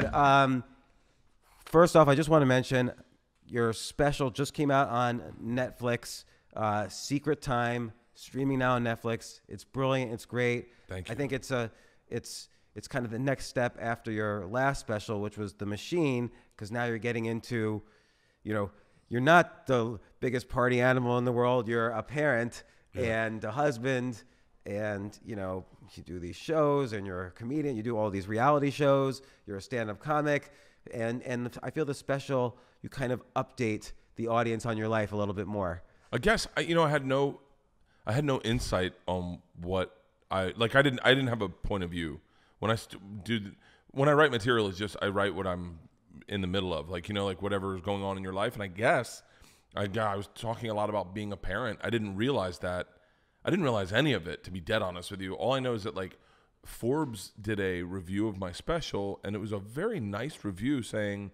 But first off, I just want to mention your special just came out on Netflix, Secret Time, streaming now on Netflix. It's brilliant. It's great. Thank you. I think it's kind of the next step after your last special, which was The Machine, because now you're getting into, you're not the biggest party animal in the world. You're a parent and a husband, and, you do these shows, and you're a comedian. You do all these reality shows. You're a stand-up comic. And I feel the special, you kind of update the audience on your life a little bit more. I guess, I had no insight on what I didn't have a point of view. When I write material, it's just I write what I'm in the middle of, like whatever is going on in your life. And I guess I was talking a lot about being a parent. I didn't realize that. I didn't realize any of it, to be dead honest with you. All I know is that Forbes did a review of my special, and it was a very nice review saying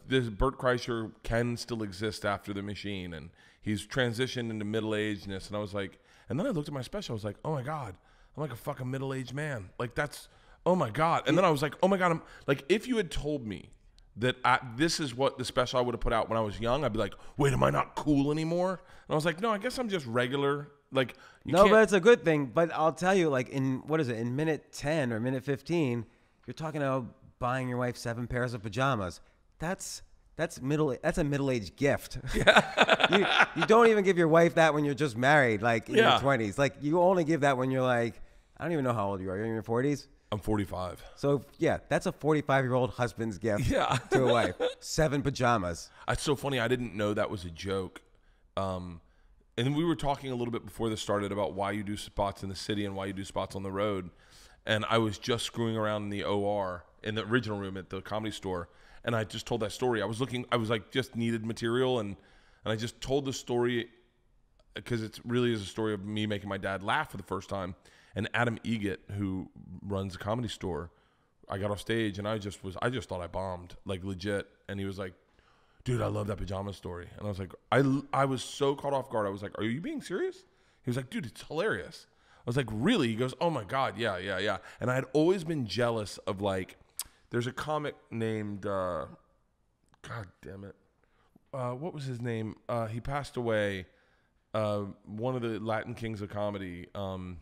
this Bert Kreischer can still exist after The Machine, and he's transitioned into middle-agedness. And I was like, and then I looked at my special. I was like, oh my God, I'm like a fucking middle-aged man. Like that's, oh my God. And then I was like, oh my God, I'm like, if you had told me that this is what the special I would have put out when I was young, I'd be like, wait, am I not cool anymore? And I was like, no, I guess I'm just regular. Like, no, but it's a good thing. But I'll tell you, in minute 10 or minute 15, you're talking about buying your wife 7 pairs of pajamas. That's a middle-aged gift. Yeah. you don't even give your wife that when you're just married, in your 20s. Like, you only give that when you're I don't even know how old you are. You're in your 40s? I'm 45. So, yeah, that's a 45-year-old husband's gift to a wife. 7 pajamas. It's so funny. I didn't know that was a joke. And we were talking a little bit before this started about why you do spots in the city and why you do spots on the road. And I was just screwing around in the OR, in the original room at the Comedy Store. And I just told that story. I was just needed material. And I just told the story because it really is a story of me making my dad laugh for the first time. And Adam Egget, who runs the Comedy Store, I got off stage and I just thought I bombed, legit. And he was like, dude, I love that pajama story. And I was like, I was so caught off guard. I was like, are you being serious? He was like, dude, it's hilarious. I was like, really? He goes, oh my God, yeah. And I had always been jealous of there's a comic named, God damn it. What was his name? He passed away. One of the Latin kings of comedy. No,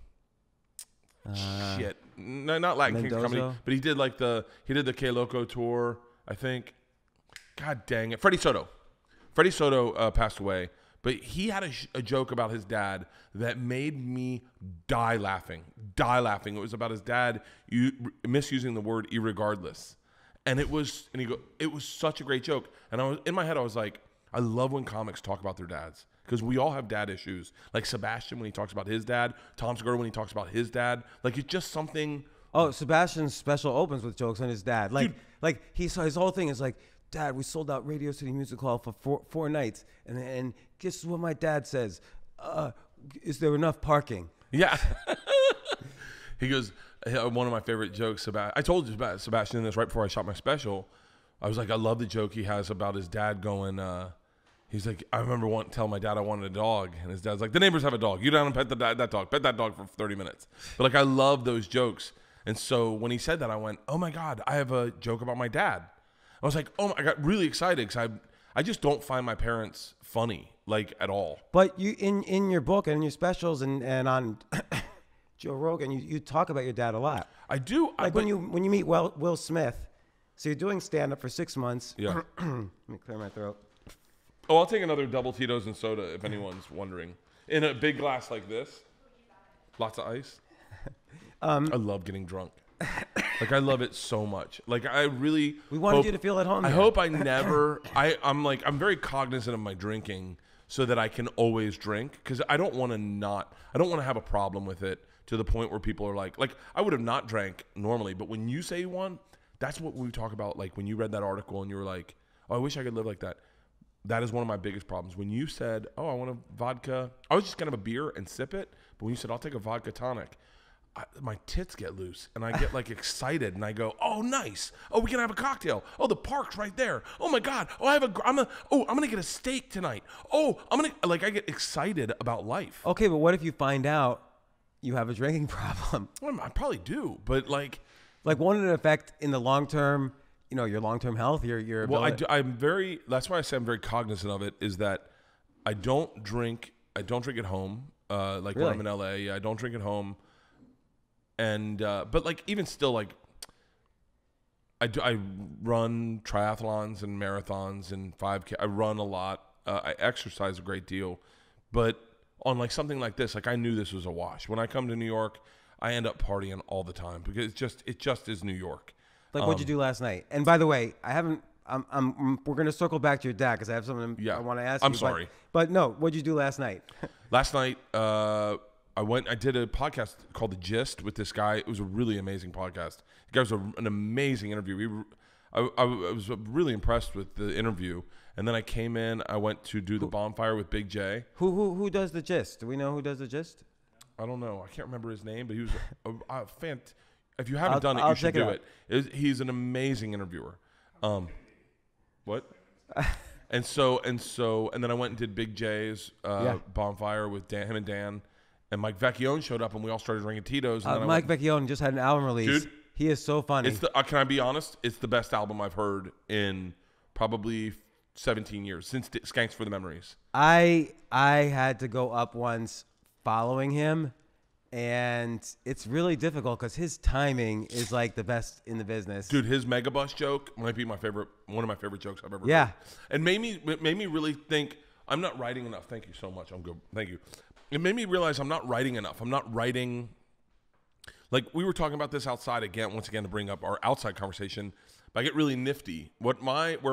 not Latin kings of comedy, but he did the K Loco tour, I think. God dang it. Freddie Soto. Freddie Soto passed away, but he had a joke about his dad that made me die laughing. It was about his dad misusing the word irregardless. And it was such a great joke. And in my head, I was like, I love when comics talk about their dads because we all have dad issues. Like Sebastian when he talks about his dad, Tom Segura when he talks about his dad. It's just something. Oh, Sebastian's special opens with jokes on his dad. His whole thing is Dad, we sold out Radio City Music Hall for four nights. And guess what my dad says? Is there enough parking? Yeah. He goes, one of my favorite jokes about, I told you about Sebastian this right before I shot my special. I was like, I love the joke he has about his dad going, he's like, I remember telling my dad I wanted a dog. And his dad's like, the neighbors have a dog. You don't pet that dog. Pet that dog for 30 minutes. But I love those jokes. And so when he said that, I went, oh my God, I have a joke about my dad. I was like, oh, I got really excited because I just don't find my parents funny, at all. But you in your book and in your specials and on Joe Rogan, you talk about your dad a lot. I do. When you meet Will Smith, so you're doing stand-up for 6 months. Yeah. Let me clear my throat. Oh, I'll take another double Tito's and soda if anyone's wondering. In a big glass like this. Lots of ice. I love getting drunk. I love it so much. I really. We wanted you to feel at home. I hope I never. I'm very cognizant of my drinking so that I can always drink because I don't want to have a problem with it to the point where people are like I would have not drank normally, but when you say one, that's what we talk about. When you read that article and you were like, oh, I wish I could live like that. That is one of my biggest problems. When you said, oh, I want a vodka, I was just gonna have a beer and sip it. But when you said, I'll take a vodka tonic. My tits get loose and I get excited and I go, oh, nice. Oh, we can have a cocktail. Oh, the park's right there. Oh my God. Oh, I'm going to get a steak tonight. Oh, I get excited about life. Okay. But what if you find out you have a drinking problem? Well, I probably do, but Like, won't it affect in the long term, your long-term health, your Well, ability? that's why I say I'm very cognizant of it, is that I don't drink at home. Like Really? when I'm in LA, I don't drink at home. And, but like, even still, like, I run triathlons and marathons and 5K. I run a lot. I exercise a great deal, but on like something like this, like I knew this was a wash. When I come to New York, I end up partying all the time because it just is New York. Like, what'd you do last night? And by the way, I haven't. We're gonna circle back to your dad because I have something I want to ask you. I'm sorry, but no. What'd you do last night? Last night, I did a podcast called The Gist with this guy. It was a really amazing podcast. The guy was an amazing interview. I was really impressed with the interview. And then I came in. I went to do the bonfire with Big J. Who does the Gist? Do we know who does the Gist? I don't know. I can't remember his name, but he was a if you haven't done it, you should do it. He's an amazing interviewer. What? And then I went and did Big J's bonfire with him and Dan. And Mike Vecchione showed up, and we all started drinking Tito's. And then Mike Vecchione just had an album release. Dude, he is so funny. Can I be honest? It's the best album I've heard in probably 17 years, since Skanks for the Memories. I had to go up once following him, and it's really difficult because his timing is like the best in the business. Dude, his Megabus joke might be one of my favorite jokes I've ever heard. And made me really think, I'm not writing enough. Thank you so much. I'm good. Thank you. It made me realize I'm not writing enough. I'm not writing. Like, we were talking about this outside once again to bring up our outside conversation. But I get really nifty. Where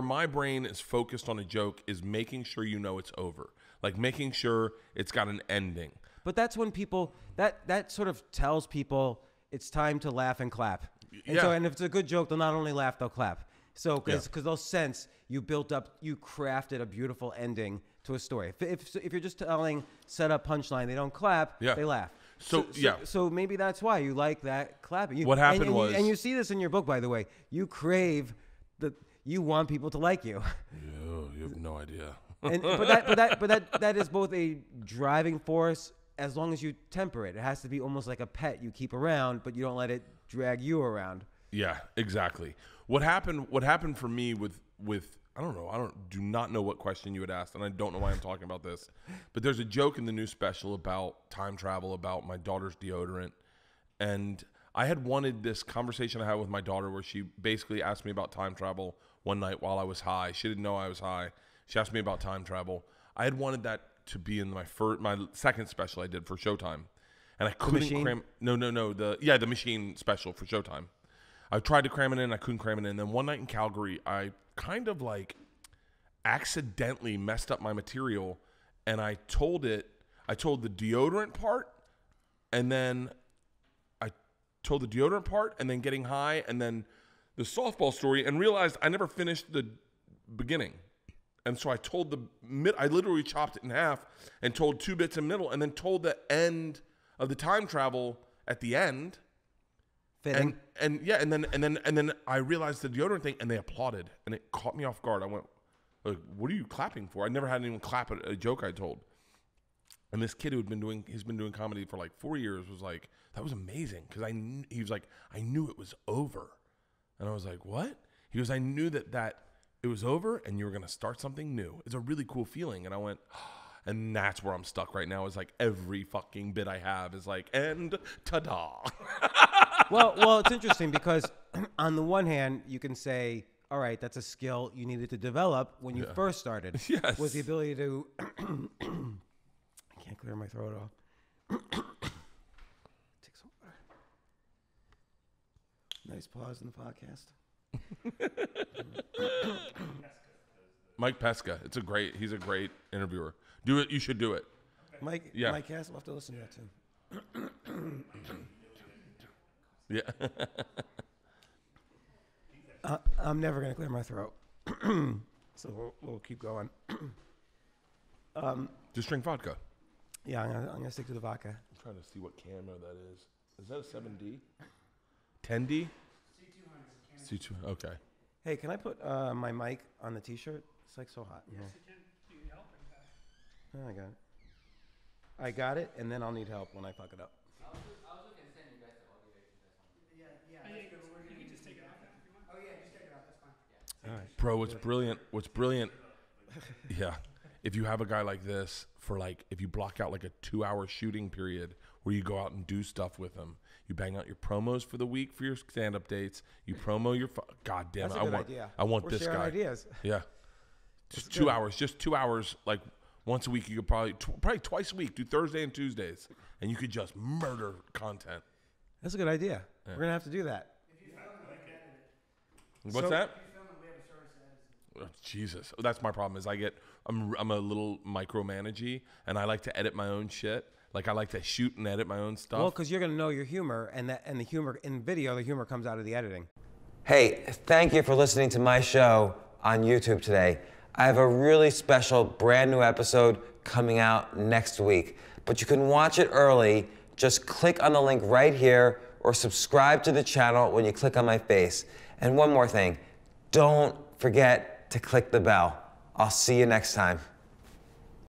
my brain is focused on a joke is making sure it's over. Like, making sure it's got an ending. But that's when people that sort of tells people it's time to laugh and clap. And if it's a good joke, they'll not only laugh, they'll clap. So because they'll sense you crafted a beautiful ending to a story. If you're just telling set up punchline, they don't clap, they laugh. So maybe that's why you like that clapping. What happened was, and you see this in your book, by the way. You crave you want people to like you. Yeah, you have no idea. but that is both a driving force. As long as you temper it, it has to be almost like a pet you keep around, but you don't let it drag you around. Yeah, exactly. What happened for me with I don't know. I do not know what question you had asked, and I don't know why I'm talking about this. But there's a joke in the new special about time travel, about my daughter's deodorant, and I had wanted this conversation I had with my daughter where she basically asked me about time travel one night while I was high. She didn't know I was high. She asked me about time travel. I had wanted that to be in my second special I did for Showtime, and I couldn't cram. No, the Machine special for Showtime. I tried to cram it in, I couldn't cram it in. And then one night in Calgary, I kind of like accidentally messed up my material, and I told the deodorant part, and then I told the deodorant part, and then getting high, and then the softball story, and realized I never finished the beginning. And so I literally chopped it in half and told 2 bits in the middle, and then told the end of the time travel at the end. Fitting. And then I realized the deodorant thing, and they applauded, and it caught me off guard. I went, like, "What are you clapping for?" I never had anyone clap at a joke I told. And this kid he's been doing comedy for like 4 years, was like, "That was amazing," because he was like, "I knew it was over," and I was like, "What?" He goes, "I knew that it was over, and you were gonna start something new. It's a really cool feeling." And I went, and that's where I'm stuck right now. Is like every fucking bit I have is like, and ta-da. Well, it's interesting because on the one hand, you can say, all right, that's a skill you needed to develop when you first started. Yes. Was the ability to, I can't clear my throat off. Take some water. Nice pause in the podcast. Mike Pesca. He's a great interviewer. Do it. You should do it. Mike Cass, we'll have to listen to that too. Yeah. I'm never going to clear my throat. So we'll keep going. Just drink vodka. Yeah, I'm gonna stick to the vodka. I'm trying to see what camo that is. Is that a 7D? 10D? C200. Okay. Hey, can I put my mic on the T-shirt? It's like so hot. Yes, you can. You need help in fact. Oh, I got it. I got it, and then I'll need help when I fuck it up. I was just gonna send you guys the audio if you guys want. Yeah, that's good. We're Bro, what's brilliant, yeah, if you have a guy like this for like, if you block out like a 2-hour shooting period where you go out and do stuff with him, you bang out your promos for the week for your stand-up dates, you promo your, God damn it, That's a good idea. I want We're this sharing guy. ideas. Yeah. Just 2 hours, just 2 hours, like once a week. You could probably twice a week, do Thursday and Tuesdays, and you could just murder content. That's a good idea. Yeah. We're gonna have to do that. What's that? Oh, Jesus, that's my problem. Is I'm a little micromanagey, and I like to edit my own shit. Like I like to shoot and edit my own stuff. Well, because you're gonna know your humor, and the humor in video, the humor comes out of the editing. Hey, thank you for listening to my show on YouTube today. I have a really special brand new episode coming out next week, but you can watch it early. Just click on the link right here or subscribe to the channel when you click on my face. And one more thing, don't forget to click the bell. I'll see you next time.